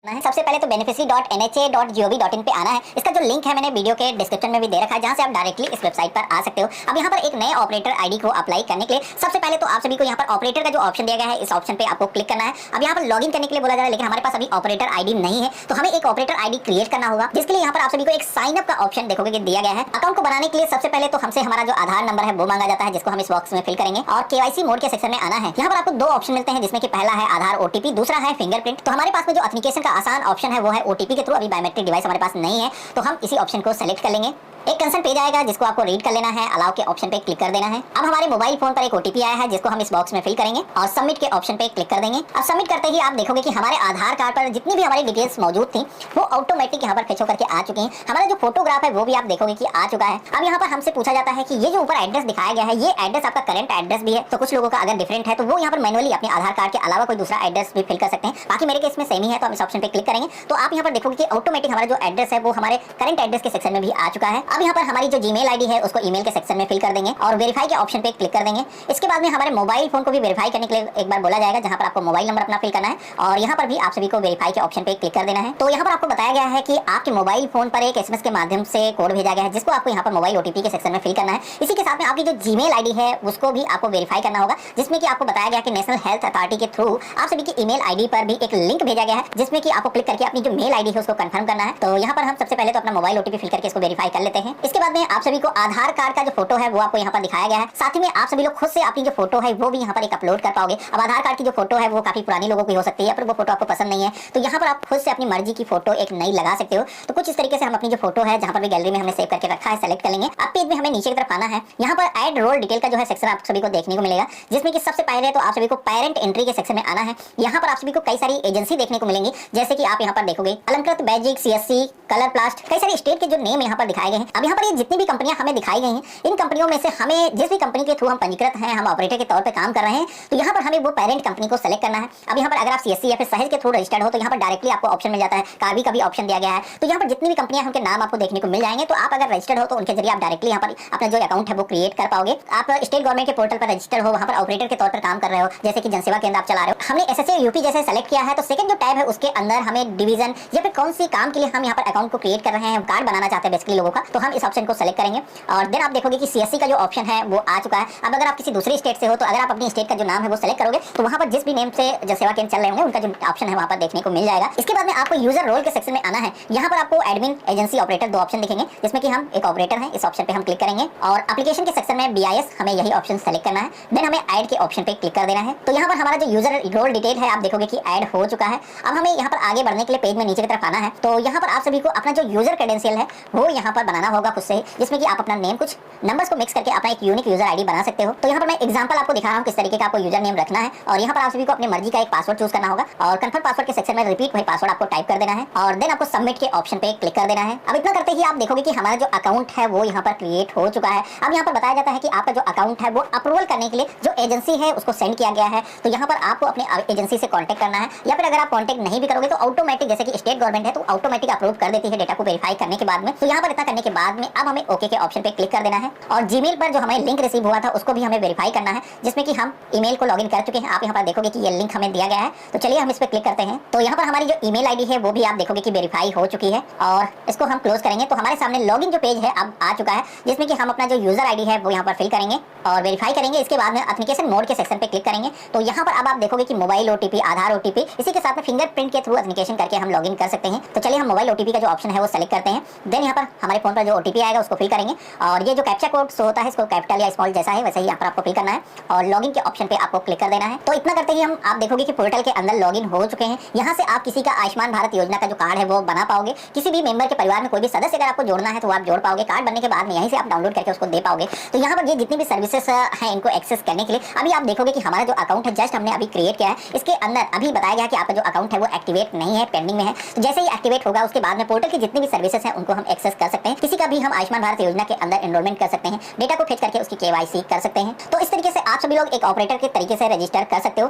सबसे पहले तो beneficiary.nha.gov.in पे आना है। इसका जो लिंक है मैंने वीडियो के डिस्क्रिप्शन में भी दे रखा है, जहां से आप डायरेक्टली इस वेबसाइट पर आ सकते हो। अब यहाँ पर एक नए ऑपरेटर आईडी को अप्लाई करने के लिए सबसे पहले तो आप सभी को यहाँ पर ऑपरेटर का जो ऑप्शन दिया गया है, इस ऑप्शन पे आपको क्लिक करना है। अब यहाँ पर लॉगिन करने के लिए बोला जा रहा है, लेकिन हमारे पास अभी ऑपरेटर आईडी नहीं है, तो हमें एक ऑपरेटर आईडी क्रिएट करना होगा, जिसके लिए यहाँ पर आप सभी को एक साइन अप का ऑप्शन देखोगे कि दिया गया है। अकाउंट को बनाने के लिए सबसे पहले तो हमसे हमारा जो आधार नंबर है वो मांगा जाता है, जिसको हम इस बॉक्स में फिल करेंगे और केवाईसी मोड के सेक्शन में आना है। यहाँ पर आपको दो ऑप्शन मिलते हैं, जिसमें कि पहला है आधार ओटीपी, दूसरा है फिंगरप्रिंट। तो हमारे पास में जो ऑथेंटिकेशन का आसान ऑप्शन है वो है ओटीपी के थ्रू। अभी बायोमेट्रिक डिवाइस हमारे पास नहीं है, तो हम इसी ऑप्शन को सेलेक्ट कर लेंगे। एक कंसर्न पेज आएगा जिसको आपको रीड कर लेना है, अलाउ के ऑप्शन पे क्लिक कर देना है। अब हमारे मोबाइल फोन पर एक ओटीपी आया है, जिसको हम इस बॉक्स में फिल करेंगे और सबमिट के ऑप्शन पे क्लिक कर देंगे। अब सबमिट करते ही आप देखोगे कि हमारे आधार कार्ड पर जितनी भी हमारी डिटेल्स मौजूद थी वो ऑटोमेटिक यहाँ पर खिंच होकर के आ चुकी हैं। हमारा जो फोटोग्राफ है वो भी आप देखोगे कि आ चुका है। अब यहाँ पर हमसे पूछा जाता है कि ये जो ऊपर एड्रेस दिखाया गया है, ये एड्रेस आपका करंट एड्रेस भी है। तो कुछ लोगों का अगर डिफरेंट है तो वो यहाँ पर मैनुअली अपने आधार कार्ड के अलावा कोई दूसरा एड्रेस भी फिल कर सकते हैं। बाकी मेरे केस में सेम ही है, तो हम इस ऑप्शन पे क्लिक करेंगे तो आप यहाँ पर देखोगे कि ऑटोमेटिक हमारा जो एड्रेस है वो हमारे करंट एड्रेस के सेक्शन में भी आ चुका है। अब यहाँ पर हमारी जो जीमेल आईडी है उसको ईमेल के सेक्शन में फिल कर देंगे और वेरीफाई के ऑप्शन पे क्लिक कर देंगे। इसके बाद में हमारे मोबाइल फोन को भी वेरीफाई करने के लिए एक बार बोला जाएगा, जहां पर आपको मोबाइल नंबर अपना फिल करना है और यहाँ पर भी आप सभी को वेरीफाई के ऑप्शन पे क्लिक कर देना है। तो यहाँ पर आपको बताया गया है कि आपके मोबाइल फोन पर एक एसएमएस के माध्यम से कोड भेजा गया है, जिसको आपको यहाँ पर मोबाइल ओटीपी के सेक्शन में फिल करना है। इसी के साथ में आपकी जो जीमेल आईडी है उसको भी आपको वेरीफाई करना होगा, जिसमें कि आपको बताया गया कि नेशनल हेल्थ अथॉरिटी के थ्रू आप सभी की ईमेल आईडी पर भी एक लिंक भेजा गया है, जिसमें कि आपको क्लिक करके अपनी जो मेल आईडी है उसको कंफर्म करना है। तो यहाँ पर हम सबसे पहले तो अपना मोबाइल ओटीपी फिल करके इसको वेरीफाई कर लेते हैं। इसके बाद में आप सभी को आधार कार्ड का जो फोटो है वो आपको यहाँ पर दिखाया गया है। साथ ही में आप सभी लोग खुद से अपनी जो फोटो है वो भी यहाँ पर एक अपलोड कर पाओगे। अब आधार कार्ड की जो फोटो है वो काफी पुरानी लोगों की हो सकती है, पर वो फोटो आपको पसंद नहीं है, तो यहाँ पर आप खुद से अपनी मर्जी की फोटो एक नई लगा सकते हो। तो कुछ इस तरीके से हम अपनी जो फोटो है, जहाँ पर भी गैलरी में हमने सेव करके रखा है, सेलेक्ट कर लेंगे। अब पेज में हमें नीचे की तरफ आना है। यहाँ पर ऐड रोल डिटेल का जो है सेक्शन आप सभी को देखने को मिलेगा, जिसमें कि सबसे पहले तो आप सभी को पेरेंट एंट्री के सेक्शन में आना है। यहाँ पर आप सभी को कई सारी एजेंसी देखने को मिलेंगी, जैसे कि आप यहाँ पर देखोगे अलंकृत, बैजिक, सीएससी, कलर प्लास्ट, कई सारी स्टेट के जो नेम यहाँ पर दिखाए गए हैं। अब यहाँ पर ये जितनी भी कंपनियां हमें दिखाई गई हैं, इन कंपनियों में से हमें जिस भी कंपनी के थ्रू हम पंजीकृत हैं, हम ऑपरेटर के तौर पे काम कर रहे हैं, तो यहाँ पर हमें वो पेरेंट कंपनी को सेलेक्ट करना है। अब यहाँ पर अगर आप सीएससी या फिर सहज के थ्रू रजिस्टर्ड हो तो यहाँ पर डायरेक्टली आपको ऑप्शन मिल जाता है, कार्बी का भी ऑप्शन दिया गया है। तो यहाँ पर जितनी भी कंपनियां उनके नाम आपको देखने को मिल जाएंगे, तो आप अगर रजिस्टर्ड हो तो उनके जरिए आप डायरेक्टली यहाँ पर अपना जो अकाउंट है वो क्रिएट कर पाओगे। आप स्टेट गवर्नमेंट के पोर्टल पर रजिस्टर्ड हो, वहाँ पर ऑपरेटर के तौर पर काम कर रहे हो, जैसे कि जनसेवा केंद्र आप चला रहे हो। हमने एसएसए यूपी जैसे सेलेक्ट किया है, तो सेकंड जो टैब है उसके अंदर हमें डिवीजन या फिर कौन सी काम के लिए हम यहाँ पर अकाउंट को क्रिएट कर रहे हैं, कार्ड बनाना चाहते हैं बेसिकली लोगों का, तो हम इस ऑप्शन को सेलेक्ट करेंगे और देन आप देखोगे कि सीएससी का जो ऑप्शन है वो आ चुका है। अब अगर आप किसी दूसरी स्टेट से हो, तो अगर आप अपनी स्टेट का जो नाम है वो सेलेक्ट करोगे, तो वहाँ पर जिस भी नेम से जनसेवा केंद्र चल रहे होंगे उनका जो ऑप्शन है वहाँ पर देखने को मिल जाएगा। इसके बाद में आपको यूजर रोल के सेक्शन में आना है। यहाँ पर आपको एडमिन, एजेंसी, ऑपरेटर दो ऑप्शन दिखेंगे, जिसमें कि हम एक ऑपरेटर है, इस ऑप्शन पे हम क्लिक करेंगे और एप्लीकेशन के सेक्शन में बीआईएस हमें यही ऑप्शन सेलेक्ट करना है। देन हमें ऐड के ऑप्शन पे क्लिक कर देना है। तो यहाँ पर हमारा जो यूजर रोल डिटेल है आप देखोगे कि ऐड हो चुका है। अब हमें यहाँ पर आगे बढ़ने के लिए पेज में नीचे की तरफ आना है। तो यहाँ पर आप सभी को अपना जो यूजर क्रेडेंशियल है वो यहाँ पर बनाना होगा खुद से, जिसमें कि आप अपना नेम कुछ नंबर्स को मिक्स करके अपना एक यूनिक यूजर आईडी बना सकते हो। तो यहाँ पर मैं एग्जांपल आपको दिखा रहा हूँ किस तरीके का आपको यूजर नेम रखना है और यहाँ पर आप सभी को अपनी मर्जी का एक पासवर्ड चूज करना होगा और कंफर्म पासवर्ड के सेक्शन में रिपीट वही पासवर्ड आपको टाइप कर देना है और देन आपको सबमिट के ऑप्शन पे क्लिक कर देना है। अब इतना करते ही आप देखोगे कि हमारा जो अकाउंट है वो यहाँ पर क्रिएट हो चुका है। अब यहाँ पर बताया जाता है कि आपका जो अकाउंट है वो अप्रूवल करने के लिए जो एजेंसी है उसको सेंड किया गया है। तो यहाँ पर आपको अपने एजेंसी से कॉन्टेक्ट करना है, या फिर अगर आप कॉन्टेक्ट नहीं भी करोगे तो ऑटोमेटिक, जैसे कि स्टेट गवर्नमेंट है तो ऑटोमेटिक अप्रूव कर देती है डेटा को वेरीफाई करने के बाद में। तो यहाँ पर इतना करने के बाद में अब हमें ओके के ऑप्शन पे क्लिक कर देना है और जीमेल पर जो हमें लिंक रिसीव हुआ था उसको भी हमें वेरीफाई करना है, जिसमें कि हम ईमेल को लॉगिन कर चुके हैं। आप यहाँ पर देखोगे कि ये लिंक हमें दिया गया है, तो चलिए हम इस पर क्लिक करते हैं। तो यहाँ पर हमारी जो ईमेल आईडी है वो भी आप देखोगे कि वेरीफाई हो चुकी है और इसको हम क्लोज करेंगे। तो हमारे सामने लॉगिन जो पेज है अब आ चुका है, जिसमें कि हम अपना जो यूजर आईडी है वो यहाँ पर फिल करेंगे और वेरीफाई करेंगे। इसके बाद में ऑथेंटिकेशन मोड के सेक्शन पे क्लिक करेंगे। तो यहाँ पर अब आप देखोगे कि मोबाइल ओटीपी, आधार ओटीपी, इसी के साथ में फिंगरप्रिंट के थ्रू ऑथेंटिकेशन करके हम लॉगिन कर सकते हैं। तो चलिए हम मोबाइल ओटीपी का जो ऑप्शन है वो सेलेक्ट करते हैं। देन यहाँ पर हमारे फोन पर जो ओटीपी आएगा उसको फिल करेंगे और ये जो कैप्चा कोड शो होता है इसको कैपिटल या स्मॉल जैसा है वैसे ही यहाँ पर आपको फिल करना है और लॉगिन के ऑप्शन पे आपको क्लिक कर देना है। तो इतना करते ही हम आप देखोगे कि पोर्टल के अंदर लॉगिन हो चुके हैं। यहाँ से आप किसी का आयुष्मान भारत योजना का जो कार्ड है वो बना पाओगे। किसी भी मेंबर के परिवार में कोई भी सदस्य अगर आपको जोड़ना है तो आप जोड़ पाओगे। कार्ड बनने के बाद में यहीं से आप डाउनलोड करके उसको दे पाओगे। तो यहाँ पर ये जितनी भी सर्विसेज हैं इनको एक्सेस करने के लिए अभी आप देखोगे कि हमारा जो अकाउंट है जस्ट हमने अभी क्रिएट किया है, इसके अंदर अभी बताया गया कि आपका जो अकाउंट है वो एक्टिवेट नहीं है, पेंडिंग में है। तो जैसे ही एक्टिवेट होगा उसके बाद में पोर्टल की जितनी भी सर्विसेज हैं उनको हम एक्सेस कर सकते हैं। किसी का भी हम आयुष्मान भारत योजना के अंदर एनरोलमेंट कर सकते हैं, डेटा को खींच करके उसकी केवाईसी कर सकते हैं। तो इस तरीके से आप सभी लोग एक ऑपरेटर के तरीके से रजिस्टर कर सकते हो।